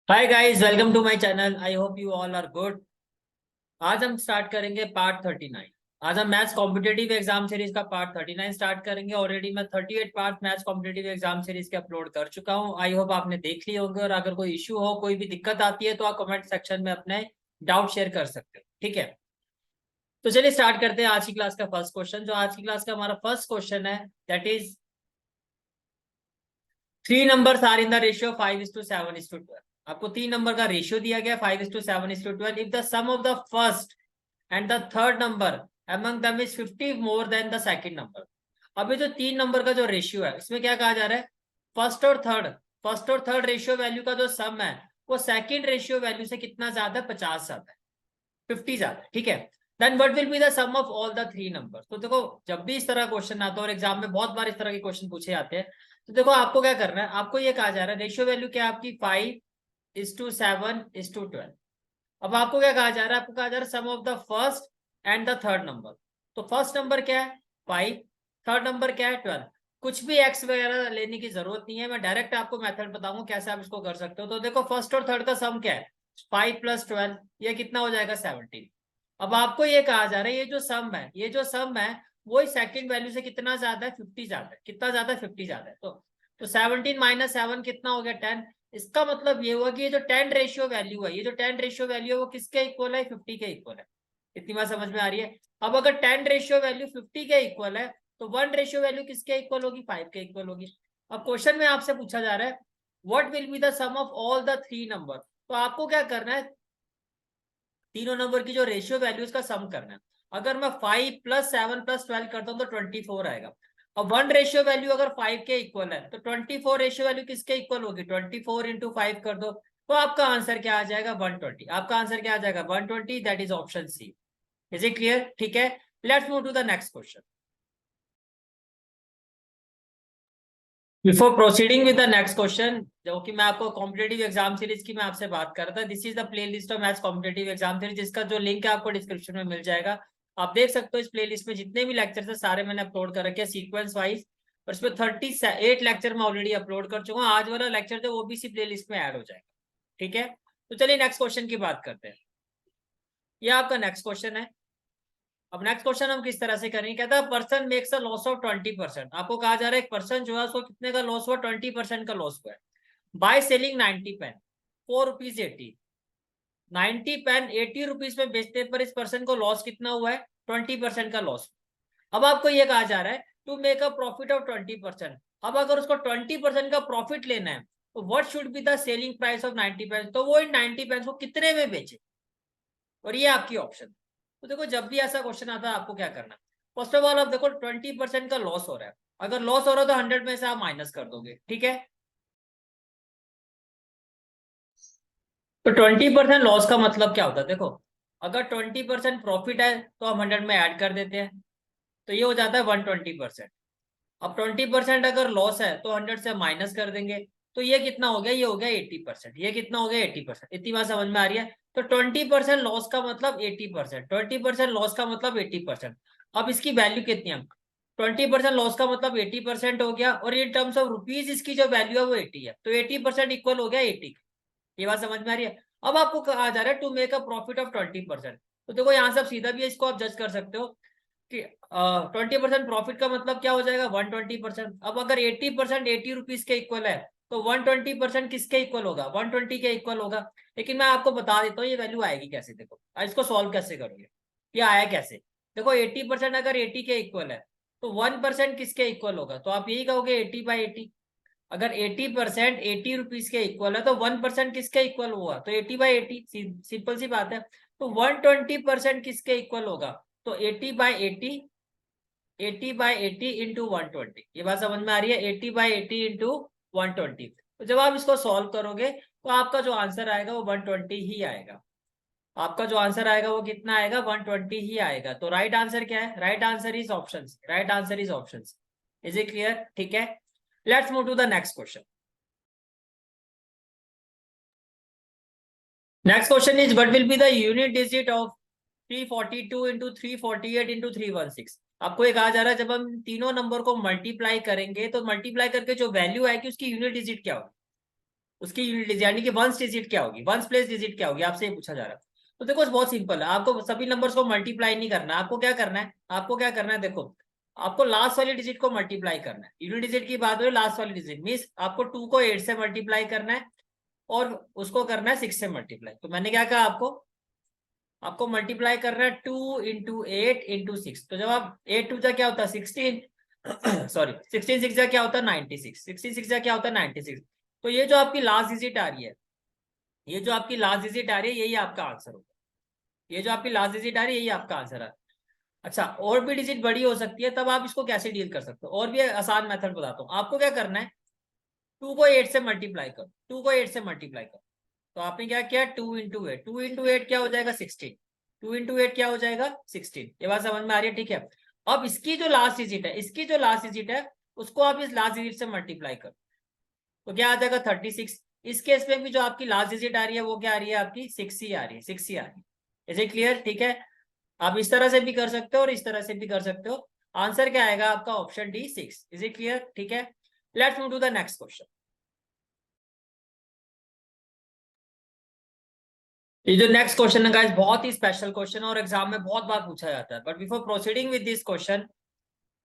Hi guys, welcome to my channel. I hope you all are good. आज हम start करेंगे part 39। आज हम मैथ्स कॉम्पिटेटिव एग्जाम सीरीज का पार्ट 39 स्टार्ट करेंगे। ऑलरेडी मैं 38 part maths competitive exam series के अपलोड कर चुका हूं। आई होप आपने देख लिए होंगे, और अगर कोई इशू हो, कोई भी दिक्कत आती है, तो आप कमेंट सेक्शन में अपने डाउट शेयर कर सकते हो। ठीक है, तो चलिए स्टार्ट करते हैं आज की क्लास का फर्स्ट क्वेश्चन। जो आज की क्लास का हमारा फर्स्ट क्वेश्चन है, that is three numbers are in the ratio 5:7:12। आपको तीन नंबर का रेशियो दिया गया 5:7:12। If the sum of the first and the third number among them is 50 more than the second number. अभी जो तीन नंबर का जो रेशियो है, इसमें क्या कहा जा रहा है? फर्स्ट और थर्ड रेशियो वैल्यू का जो सम है, वो सेकंड रेशियो वैल्यू से कितना ज्यादा है? 50 ज्यादा है, 50 ज्यादा है। ठीक है, then what will be the sum of all the three number. तो देखो, जब भी इस तरह क्वेश्चन आता है, और एग्जाम में बहुत बार इस तरह के क्वेश्चन पूछे जाते हैं, तो देखो आपको क्या करना है। आपको ये कहा जा रहा है रेशियो वैल्यू क्या है आपकी? 5:7:12। अब आपको क्या कहा जा रहा है? आपको कहा जा रहा है sum of the first and the third number. तो फर्स्ट नंबर क्या है? 5। थर्ड नंबर क्या है? 12। कुछ भी एक्स वगैरह लेने की जरूरत नहीं है, मैं डायरेक्ट आपको मेथड बताऊंगा कैसे आप इसको कर सकते हो। तो देखो, फर्स्ट और थर्ड का सम क्या है? 5 + 12, ये कितना हो जाएगा? 17। अब आपको ये कहा जा रहा है, ये जो सम है वो सेकंड वैल्यू से कितना ज्यादा है? 50 ज्यादा है। कितना ज्यादा है? 50 ज्यादा है। तो 17 - 7 कितना हो गया? 10। इसका मतलब ये हुआ कि ये जो 10 रेशियो वैल्यू है, ये जो 10 रेशियो वैल्यू है, वो किसके इक्वल है? 50 के इक्वल है। इतनी बात समझ में आ रही है? अब अगर 10 रेशियो वैल्यू 50 के इक्वल है, तो 1 रेशियो वैल्यू किसके इक्वल होगी? 5 के इक्वल होगी। अब क्वेश्चन में आपसे पूछा जा रहा है what will be the sum of all the three number. तो आपको क्या करना है? तीनों नंबर की जो रेशियो वैल्यूज का सम करना है। अगर मैं 5 + 7 + 12 करता हूं तो 24 आएगा। अब 1 रेशियो वैल्यू अगर 5 के इक्वल है, तो 24 रेशियो वैल्यू किसके इक्वल होगी? 24 × 5 कर दो, तो आपका आंसर क्या आ जाएगा? 120। आपका आंसर क्या आ जाएगा? 120। That is option C. Is it clear? ठीक है, let's move to the next question. Before proceeding with the next question, जो कि मैं आपको कॉम्पिटेटिव एग्जाम सीरीज की मैं आपसे बात कर रहा था, this is the play list of maths competitive exam series, जिसका जो लिंक है आपको डिस्क्रिप्शन में मिल जाएगा। आप देख सकते हो इस प्ले लिस्ट में जितने भी लेक्चर है सारे मैंने अपलोड कर रखे हैं सीक्वेंस वाइज। और इसमें 38 लेक्चर मैं ऑलरेडी अपलोड कर चुका हूँ। आज वाला लेक्चर जो वो भी इसी प्ले लिस्ट में ऐड हो जाएगा। ठीक है, तो चलिए नेक्स्ट क्वेश्चन की बात करते हैं। ये आपका नेक्स्ट क्वेश्चन है। अब नेक्स्ट क्वेश्चन हम किस तरह से करेंगे? कहता है person makes a loss of 20%। आपको कहा जा रहा है एक पर्सन जो है उसको कितने का लॉस हुआ? 20% का लॉस हुआ है। By selling 90 pen 4 rupees 80। 90 pen 80 rupees में बेचने पर इस पर्सन को लॉस कितना हुआ है? 20% का लॉस। अब आपको यह कहा जा रहा है to make a profit of 20%। अब अगर उसको 20% का प्रॉफिट लेना है, तो what should be the selling price of 90 pen. तो वो इन 90 पेन को कितने में बेचे, और ये आपकी ऑप्शन। तो देखो, जब भी ऐसा क्वेश्चन आता है आपको क्या करना है? फर्स्ट ऑफ ऑल, आप देखो 20% का लॉस हो रहा है। अगर लॉस हो रहा है तो 100 में से आप माइनस कर दोगे। ठीक है, तो 20% लॉस का मतलब क्या होता है? देखो, अगर 20% प्रॉफिट है तो हम 100 में ऐड कर देते हैं, तो ये हो जाता है 120%। अब 20% अगर लॉस है तो 100 से माइनस कर देंगे, तो ये कितना हो गया? ये हो गया 80%। ये कितना हो गया? 80%। इतनी बात समझ में आ रही है? तो 20% लॉस का मतलब 80%, 20% लॉस का मतलब 80%। अब इसकी वैल्यू कितनी है? 20% लॉस का मतलब 80% हो गया, और इन टर्म्स ऑफ रुपीज इसकी जो वैल्यू है वो 80 है, तो 80% इक्वल हो गया 80। ये बात समझ में आ रही है? अब आपको कहा जा रहा है to make a profit of 20%। तो देखो, यहां से आप सीधा भी इसको आप जज कर सकते हो कि 20% प्रॉफिट का मतलब क्या हो जाएगा? 120%। अब अगर 80% 80 रुपीज के इक्वल है, तो 120% किसके इक्वल होगा? 120 के इक्वल होगा। लेकिन मैं आपको बता देता हूँ ये वैल्यू आएगी कैसे। देखो, इसको सॉल्व कैसे करोगे? ये आया कैसे? देखो, 80% अगर 80 के इक्वल है, तो 1% किसके इक्वल होगा? तो आप यही कहोगे 80/80। अगर 80% 80 रुपीज के इक्वल है, तो 1% किसके इक्वल हुआ? तो 80/80। सिंपल सी बात है। तो 120% किसके इक्वल होगा? तो 80/80, 80/80 इंटू 120। ये बात समझ में आ रही है? 80/80 इंटू 120। तो जब आप इसको सॉल्व करोगे, तो आपका जो आंसर आएगा वो 120 ही आएगा। आपका जो आंसर आएगा वो कितना आएगा? 120 ही आएगा। तो राइट आंसर क्या है? Right answer is option. Right answer is option. Is it clear? ठीक है, let's move to the next question. Next question is what will be the unit digit of 342 into 348 into 316। आपको ये कहा जा रहा है जब हम तीनों नंबर को मल्टीप्लाई करेंगे, तो मल्टीप्लाई करके जो वैल्यू आएगी उसकी यूनिट डिजिट क्या होगी? उसकी यूनिट डिजिट यानी कि वंस डिजिट क्या होगी, वंस प्लेस डिजिट क्या होगी, आपसे ये पूछा जा रहा है। तो देखो बहुत सिंपल है, आपको सभी नंबर्स को मल्टीप्लाई नहीं करना है। आपको क्या करना है, आपको क्या करना है, देखो आपको लास्ट वाली डिजिट को मल्टीप्लाई करना है। यूनिट डिजिट की बात हो, लास्ट वाली डिजिट मीन्स आपको 2 को 8 से मल्टीप्लाई करना है और उसको करना है 6 से मल्टीप्लाई। तो मैंने क्या कहा, आपको मल्टीप्लाई करना है 2 इंटू 8 इंटू 6। तो जब आप 8 टू जा क्या होता है 16 सॉरी 16 6 जा क्या होता है 96, 16 6 जा क्या होता है 96। तो ये जो आपकी लास्ट डिजिट आ रही है, ये जो आपकी लास्ट डिजिट आ रही है, यही आपका आंसर होगा। ये जो आपकी लास्ट डिजिट आ रही है, यही आपका आंसर है। अच्छा, और भी डिजिट बड़ी हो सकती है, तब आप इसको कैसे डील कर सकते हो, और भी आसान मेथड बताता हूँ। आपको क्या करना है, 2 को 8 से मल्टीप्लाई करो, 2 को 8 से मल्टीप्लाई करो। तो आपने क्या किया, 2 इंटू 8, 2 इंटू 8 क्या हो जाएगा 16, 2 इंटू 8 क्या हो जाएगा 16। ये बात समझ में आ रही है, ठीक है। अब इसकी जो लास्ट डिजिट है, इसकी जो लास्ट डिजिट है, उसको आप इस लास्ट डिजिट से मल्टीप्लाई करो, तो क्या आ जाएगा 36। इस केस में भी जो आपकी लास्ट डिजिट आ रही है वो क्या आ रही है, आपकी 6 ही आ रही है, 6 ही आ रही है। इज इट क्लियर, ठीक है। आप इस तरह से भी कर सकते हो और इस तरह से भी कर सकते हो। आंसर क्या आएगा आपका, option D 6। Is it clear, ठीक है। Let's move to the next question. ये जो नेक्स्ट क्वेश्चन है गाइस, बहुत ही स्पेशल क्वेश्चन है और एग्जाम में बहुत बार पूछा जाता है। But before proceeding with this question,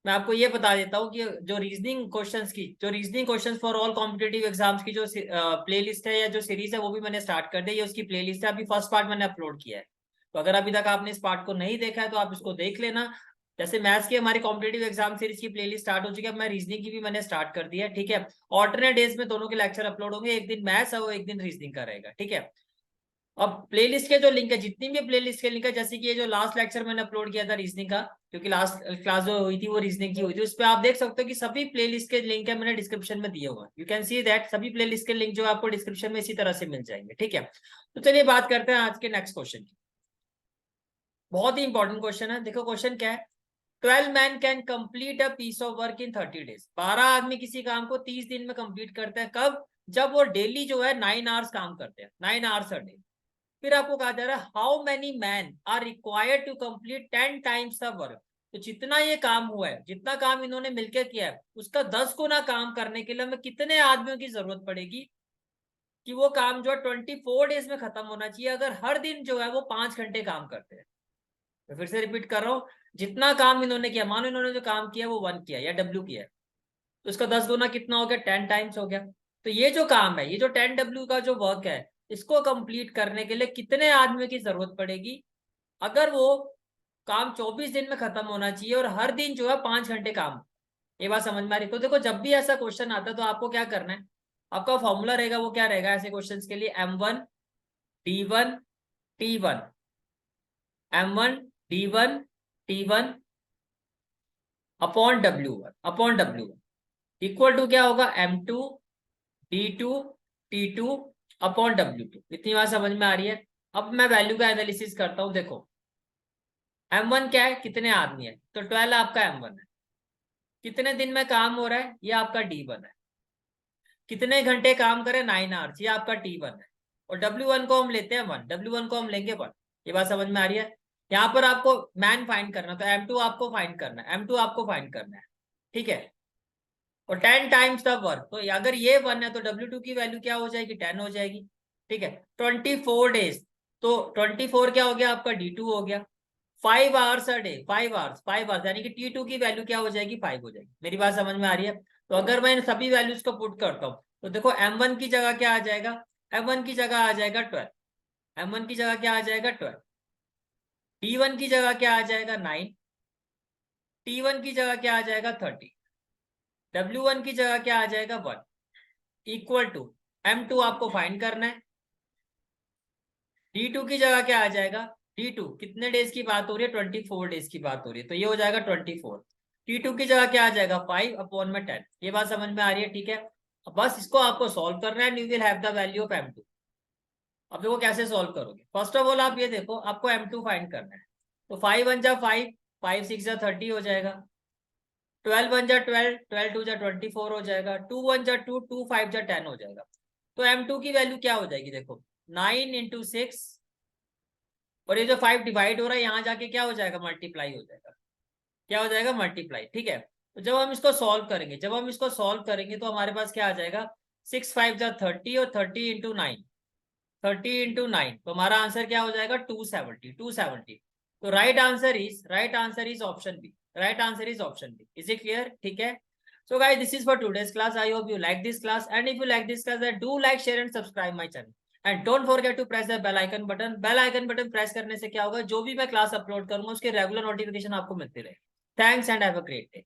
मैं आपको ये बता देता हूँ कि जो reasoning questions for all competitive exams की जो प्लेलिस्ट है या जो सीरीज है, वो भी मैंने स्टार्ट कर दी। ये उसकी प्लेलिस्ट है, अभी फर्स्ट पार्ट मैंने अपलोड किया है। तो अगर अभी तक आपने इस पार्ट को नहीं देखा है तो आप इसको देख लेना। जैसे मैथ्स की हमारी कॉम्पिटेटिव एग्जाम सीरीज की प्लेलिस्ट स्टार्ट हो चुकी है, अब मैं रीजनिंग की भी मैंने स्टार्ट कर दी है, ठीक है। ऑल्टरनेट डेज में दोनों के लेक्चर अपलोड होंगे, एक दिन मैथ्स और एक दिन रीजनिंग का रहेगा, ठीक है। अब प्लेलिस्ट के जो लिंक है, जितनी भी प्लेलिस्ट के लिंक है, जैसे कि ये जो लास्ट लेक्चर मैंने अपलोड किया था रीजनिंग का, क्योंकि लास्ट क्लास जो हुई थी वो रीजनिंग की हुई थी, उस पर आप देख सकते हो कि सभी प्लेलिस्ट के लिंक है मैंने डिस्क्रिप्शन में दिए हुए हैं। यू कैन सी दैट सभी प्लेलिस्ट के लिंक जो आपको डिस्क्रिप्शन में इसी तरह से मिल जाएंगे, ठीक है। तो चलिए बात करते हैं आज के नेक्स्ट क्वेश्चन की। बहुत ही इंपॉर्टेंट क्वेश्चन है, देखो क्वेश्चन क्या है। 12 man can complete a piece of work in 30 days. 12 आदमी किसी काम को 30 दिन में कंप्लीट करते हैं, कब, जब वो डेली जो है 9 आवर्स काम करते हैं, 9 आवर्स अ डे। फिर आपको कहा जा रहा है how many man are required to complete 10 times the work. तो जितना ये काम हुआ है, जितना काम इन्होंने मिलकर किया है, उसका 10 गुना काम करने के लिए हमें कितने आदमियों की जरूरत पड़ेगी कि वो काम जो है 24 डेज में खत्म होना चाहिए, अगर हर दिन जो है वो 5 घंटे काम करते हैं। तो फिर से रिपीट कर रहा हूं, जितना काम इन्होंने किया, मानो इन्होंने जो काम किया वो 1 किया या W किया, तो इसका 10 गुना कितना हो गया, 10 टाइम्स हो गया। तो ये जो काम है, ये जो 10W का जो वर्क है, इसको कंप्लीट करने के लिए कितने आदमियों की जरूरत पड़ेगी, अगर वो काम 24 दिन में खत्म होना चाहिए और हर दिन जो है 5 घंटे काम। ये बात समझ में आ रही। तो देखो जब भी ऐसा क्वेश्चन आता है तो आपको क्या करना है, आपका फॉर्मूला रहेगा वो क्या रहेगा ऐसे क्वेश्चंस के लिए, M1 D1 T1, M1 D1 T1 upon W1 equal to क्या होगा, M2 D2 T2 upon W2। इतनी बात समझ में आ रही है। अब मैं वैल्यू का एनालिसिस करता हूं। देखो M1 क्या है, कितने आदमी है, तो 12 आपका M1 है। कितने दिन में काम हो रहा है, ये आपका D1 है। कितने घंटे काम करे, 9 आवर्स, ये आपका T1 है। और W1 को हम लेते हैं 1, W1 को हम लेंगे 1। ये बात समझ में आ रही है। यहाँ पर आपको मैन फाइंड करना, तो M2 आपको फाइंड करना है, M2 आपको फाइंड करना है, ठीक है। और 10 टाइम्स द वर्क, तो अगर ये 1 है तो W2 की वैल्यू क्या हो जाएगी, 10 हो जाएगी, ठीक है। 24 डेज, तो 24 क्या हो गया आपका, D2 हो गया। 5 आवर्स अ डे, 5 आवर्स यानी कि T2 की वैल्यू क्या हो जाएगी, 5 हो जाएगी। मेरी बात समझ में आ रही है। तो अगर मैं इन सभी वैल्यूज को पुट करता हूँ, तो देखो M1 की जगह क्या आ जाएगा, M1 की जगह आ जाएगा 12, M1 की जगह क्या आ जाएगा 12, T1 की जगह क्या आ जाएगा 9, T1 की जगह क्या आ जाएगा 30, W1 की जगह क्या आ जाएगा 1, इक्वल टू M2 आपको फाइंड करना है। D2 की जगह क्या आ जाएगा, D2 कितने डेज की बात हो रही है, 24 डेज की बात हो रही है, तो ये हो जाएगा 24। T2 की जगह क्या आ जाएगा, 5 अपॉन में 10। ये बात समझ में आ रही है, ठीक है। अब बस इसको आपको सॉल्व करना है, you will have the value of M2। अब देखो कैसे सॉल्व करोगे, फर्स्ट ऑफ ऑल आप ये देखो, आपको M2 फाइंड करना है। तो 5 1 जा 5, 5 6 जा 30 हो जाएगा, 12 1 जा 12, 12 2 जा 24 हो जाएगा, 2 1 जा 2, 2 5 जा 10 हो जाएगा। तो M2 की वैल्यू क्या हो जाएगी, देखो 9 इंटू 6, और ये जो 5 डिवाइड हो रहा है यहाँ जाके क्या हो जाएगा, मल्टीप्लाई हो जाएगा। क्या हो जाएगा, मल्टीप्लाई, ठीक है। तो जब हम इसको सॉल्व करेंगे तो हमारे पास क्या आ जाएगा, 6 5 जा 30 और 30 इंटू 9, 30 इंटू 9, तो हमारा आंसर क्या हो जाएगा 270, 270। तो right answer is option B, right answer is option B. Is it clear? ठीक है। So guys, this is for today's class. I hope you like this class, and if you like this class, then do like, share and subscribe my channel. And don't forget to press the bell icon button. Bell icon button press करने से क्या होगा, जो भी मैं class upload करूंगा उसके regular notification आपको मिलते रहे। Thanks and have a great day.